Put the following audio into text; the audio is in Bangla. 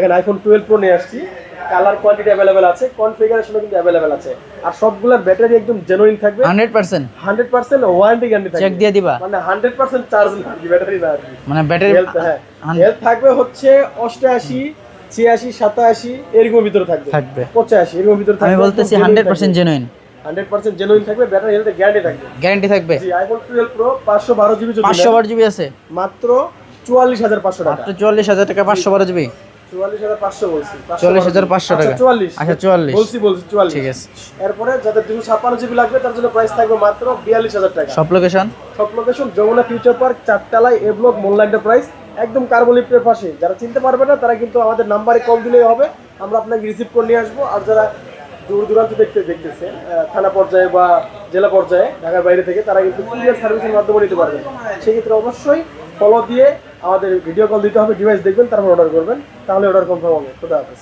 এখানে আইফোন 12 প্রো নিয়ে আসছি। কালার কোয়ান্টিটি अवेलेबल আছে, কনফিগারেশনও কিন্তু अवेलेबल আছে। আর সবগুলোর ব্যাটারি একদম জেনুইন থাকবে 100% 100% ওয়ারেন্টি গ্যারান্টি থাকবে। চেক দিয়ে দিবা মানে 100% চার্জ না, ব্যাটারি না আর কি। মানে ব্যাটারি হেলথ হেলথ থাকবে হচ্ছে 88 86 87 এরকম ভিতরে থাকবে 85 এরকম ভিতরে থাকবে। আমি বলতেছি 100% জেনুইন 100% জেনুইন থাকবে, ব্যাটারি হেলথ গ্যারান্টি থাকবে। গ্যারান্টি থাকবে। জি, আইফোন 12 প্রো 512 জিবি 512 জিবি আছে মাত্র 44500 টাকা। মাত্র 44000 টাকা 512 জিবি 44500 বলছি, 44500 টাকা। 44 আচ্ছা 44 বলছি 44 ঠিক আছে। এরপরে যাদের 256 জিবি লাগবে তার জন্য প্রাইস থাকবে মাত্র 42000 টাকা। সব লোকেশন যমুনা ফিউচার পার্ক, চারতলায় এ ব্লক, মোল্লা এন্টারপ্রাইজ, একদম কার্বলিফটের পাশে। যারা চিনতে পারবে না তারা কিন্তু আমাদের নাম্বারে কল দিলেই হবে, আমরা আপনাকে রিসিভ করে নিয়ে আসবো। আর যারা দূর দূরান্ত দেখতেছেন, থানা পর্যায়ে বা জেলা পর্যায়ে ঢাকার বাইরে থেকে, তারা কিন্তু কুরিয়ার সার্ভিসের মাধ্যমে নিতে পারবেন। সেক্ষেত্রে অবশ্যই ফলো দিয়ে আমাদের ভিডিও কল দিতে হবে, ডিভাইস দেখবেন, তারপর অর্ডার করবেন, তাহলে অর্ডার কনফার্ম হবে। খোদা হাফেজ।